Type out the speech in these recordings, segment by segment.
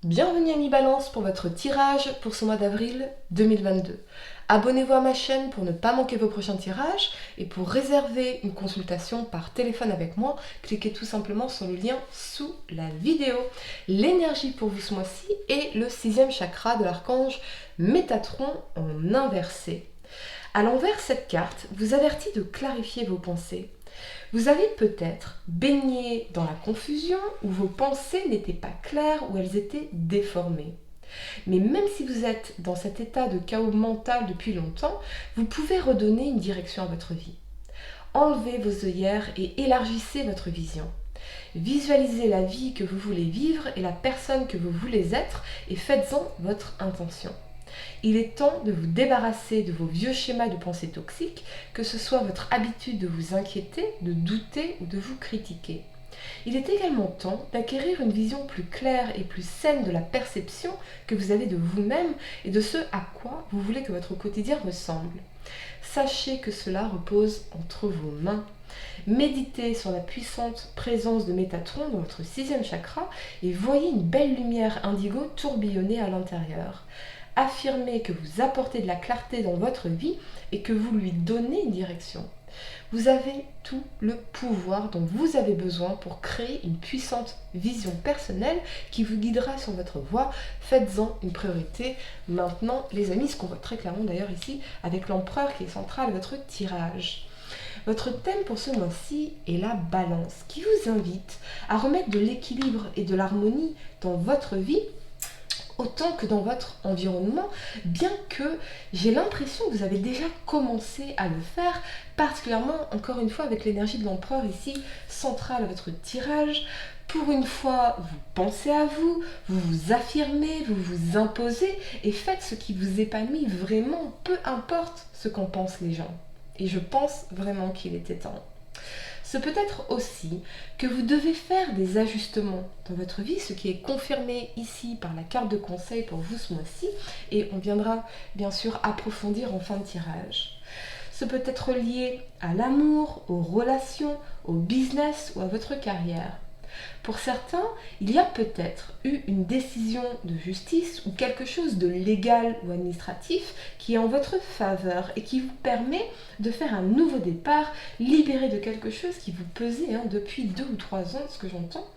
Bienvenue à Mi-Balance pour votre tirage pour ce mois d'avril 2022. Abonnez-vous à ma chaîne pour ne pas manquer vos prochains tirages et pour réserver une consultation par téléphone avec moi, cliquez tout simplement sur le lien sous la vidéo. L'énergie pour vous ce mois-ci est le 6e chakra de l'archange Métatron en inversé. À l'envers, cette carte vous avertit de clarifier vos pensées. Vous avez peut-être baigné dans la confusion où vos pensées n'étaient pas claires ou elles étaient déformées. Mais même si vous êtes dans cet état de chaos mental depuis longtemps, vous pouvez redonner une direction à votre vie. Enlevez vos œillères et élargissez votre vision. Visualisez la vie que vous voulez vivre et la personne que vous voulez être et faites-en votre intention. Il est temps de vous débarrasser de vos vieux schémas de pensée toxiques, que ce soit votre habitude de vous inquiéter, de douter ou de vous critiquer. Il est également temps d'acquérir une vision plus claire et plus saine de la perception que vous avez de vous-même et de ce à quoi vous voulez que votre quotidien ressemble. Sachez que cela repose entre vos mains. Méditez sur la puissante présence de Métatron dans votre 6e chakra et voyez une belle lumière indigo tourbillonner à l'intérieur. Affirmez que vous apportez de la clarté dans votre vie et que vous lui donnez une direction. Vous avez tout le pouvoir dont vous avez besoin pour créer une puissante vision personnelle qui vous guidera sur votre voie. Faites-en une priorité maintenant, les amis, ce qu'on voit très clairement d'ailleurs ici avec l'empereur qui est central à votre tirage. Votre thème pour ce mois-ci est la balance, qui vous invite à remettre de l'équilibre et de l'harmonie dans votre vie autant que dans votre environnement, bien que j'ai l'impression que vous avez déjà commencé à le faire, particulièrement encore une fois avec l'énergie de l'empereur ici, centrale à votre tirage. Pour une fois, vous pensez à vous, vous vous affirmez, vous vous imposez et faites ce qui vous épanouit vraiment, peu importe ce qu'en pensent les gens. Et je pense vraiment qu'il était temps. Ce peut être aussi que vous devez faire des ajustements dans votre vie, ce qui est confirmé ici par la carte de conseil pour vous ce mois-ci, et on viendra bien sûr approfondir en fin de tirage. Ce peut être lié à l'amour, aux relations, au business ou à votre carrière. Pour certains, il y a peut-être eu une décision de justice ou quelque chose de légal ou administratif qui est en votre faveur et qui vous permet de faire un nouveau départ, libéré de quelque chose qui vous pesait depuis 2 ou 3 ans, ce que j'entends.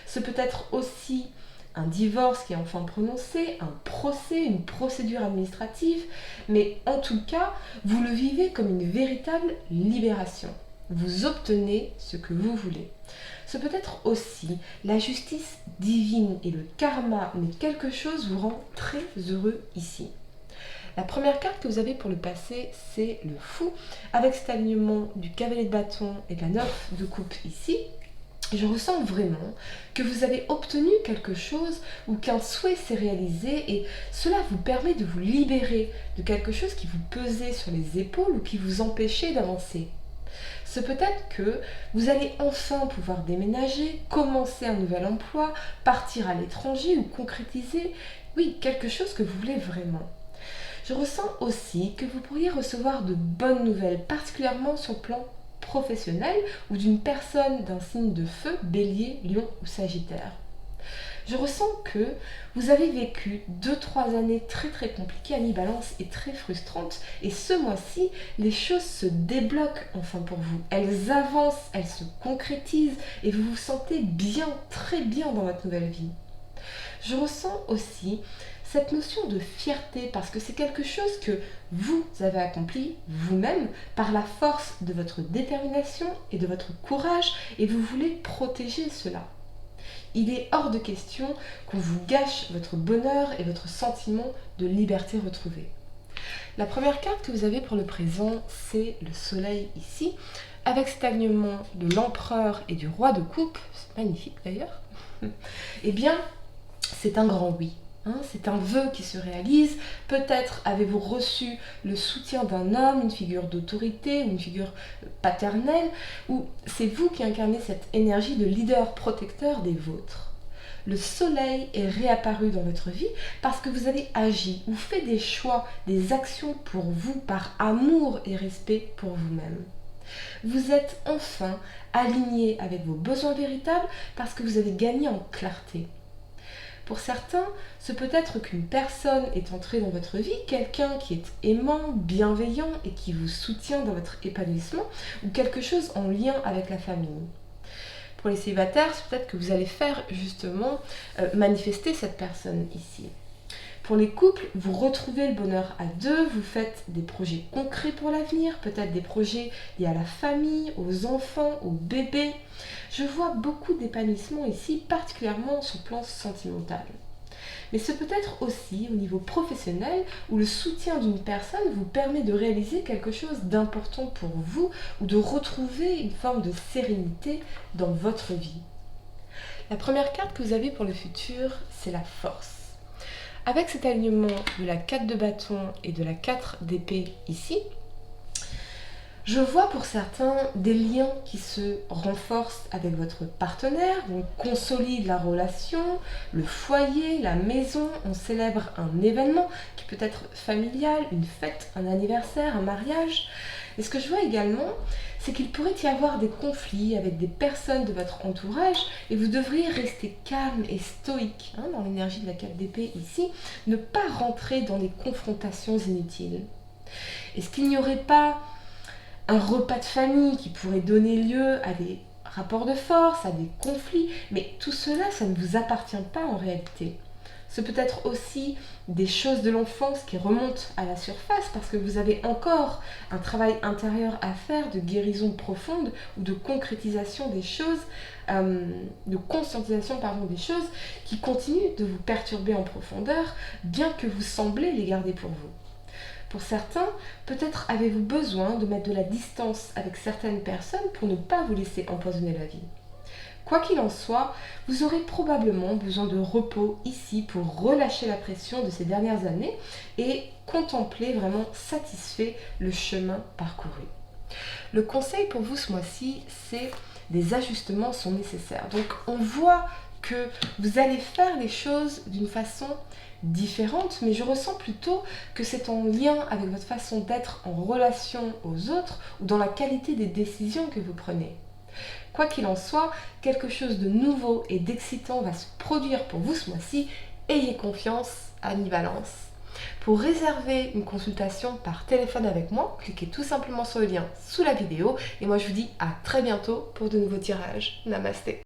Ce peut être aussi un divorce qui est enfin prononcé, un procès, une procédure administrative, mais en tout cas, vous le vivez comme une véritable libération. Vous obtenez ce que vous voulez. Ce peut être aussi la justice divine et le karma, mais quelque chose vous rend très heureux ici. La première carte que vous avez pour le passé, c'est le fou, avec cet alignement du cavalier de bâton et de la 9 de coupe ici. Je ressens vraiment que vous avez obtenu quelque chose ou qu'un souhait s'est réalisé et cela vous permet de vous libérer de quelque chose qui vous pesait sur les épaules ou qui vous empêchait d'avancer. Ce peut être que vous allez enfin pouvoir déménager, commencer un nouvel emploi, partir à l'étranger ou concrétiser, oui, quelque chose que vous voulez vraiment. Je ressens aussi que vous pourriez recevoir de bonnes nouvelles, particulièrement sur le plan professionnel ou d'une personne d'un signe de feu, bélier, lion ou sagittaire. Je ressens que vous avez vécu 2-3 années très très compliquées à mi-balance et très frustrantes. Et ce mois-ci, les choses se débloquent enfin pour vous. Elles avancent, elles se concrétisent et vous vous sentez bien, très bien dans votre nouvelle vie. Je ressens aussi cette notion de fierté parce que c'est quelque chose que vous avez accompli vous-même par la force de votre détermination et de votre courage et vous voulez protéger cela. Il est hors de question qu'on vous gâche votre bonheur et votre sentiment de liberté retrouvée. La première carte que vous avez pour le présent, c'est le soleil ici, avec cet alignement de l'empereur et du roi de coupe, c'est magnifique d'ailleurs. Eh bien, c'est un grand oui. C'est un vœu qui se réalise. Peut-être avez-vous reçu le soutien d'un homme, une figure d'autorité, une figure paternelle, ou c'est vous qui incarnez cette énergie de leader protecteur des vôtres. Le soleil est réapparu dans votre vie parce que vous avez agi ou fait des choix, des actions pour vous par amour et respect pour vous-même. Vous êtes enfin aligné avec vos besoins véritables parce que vous avez gagné en clarté. Pour certains, ce peut être qu'une personne est entrée dans votre vie, quelqu'un qui est aimant, bienveillant et qui vous soutient dans votre épanouissement, ou quelque chose en lien avec la famille. Pour les célibataires, c'est peut-être que vous allez faire justement manifester cette personne ici. Pour les couples, vous retrouvez le bonheur à deux, vous faites des projets concrets pour l'avenir, peut-être des projets liés à la famille, aux enfants, aux bébés. Je vois beaucoup d'épanouissement ici, particulièrement sur le plan sentimental. Mais c'est peut-être aussi au niveau professionnel où le soutien d'une personne vous permet de réaliser quelque chose d'important pour vous ou de retrouver une forme de sérénité dans votre vie. La première carte que vous avez pour le futur, c'est la force. Avec cet alignement de la 4 de bâton et de la 4 d'épée ici, je vois pour certains des liens qui se renforcent avec votre partenaire, on consolide la relation, le foyer, la maison, on célèbre un événement qui peut être familial, une fête, un anniversaire, un mariage. Et ce que je vois également, c'est qu'il pourrait y avoir des conflits avec des personnes de votre entourage et vous devriez rester calme et stoïque dans l'énergie de la 4 d'épée ici, ne pas rentrer dans des confrontations inutiles. Est-ce qu'il n'y aurait pas un repas de famille qui pourrait donner lieu à des rapports de force, à des conflits, mais tout cela, ça ne vous appartient pas en réalité. Ce peut être aussi des choses de l'enfance qui remontent à la surface parce que vous avez encore un travail intérieur à faire de guérison profonde ou de concrétisation des choses, de conscientisation des choses qui continuent de vous perturber en profondeur, bien que vous semblez les garder pour vous. Pour certains, peut-être avez-vous besoin de mettre de la distance avec certaines personnes pour ne pas vous laisser empoisonner la vie. Quoi qu'il en soit, vous aurez probablement besoin de repos ici pour relâcher la pression de ces dernières années et contempler vraiment satisfait le chemin parcouru. Le conseil pour vous ce mois-ci, c'est des ajustements sont nécessaires. Donc on voit que vous allez faire les choses d'une façon différente, mais je ressens plutôt que c'est en lien avec votre façon d'être en relation aux autres ou dans la qualité des décisions que vous prenez. Quoi qu'il en soit, quelque chose de nouveau et d'excitant va se produire pour vous ce mois-ci. Ayez confiance, Annie Valence. Pour réserver une consultation par téléphone avec moi, cliquez tout simplement sur le lien sous la vidéo et moi je vous dis à très bientôt pour de nouveaux tirages. Namasté.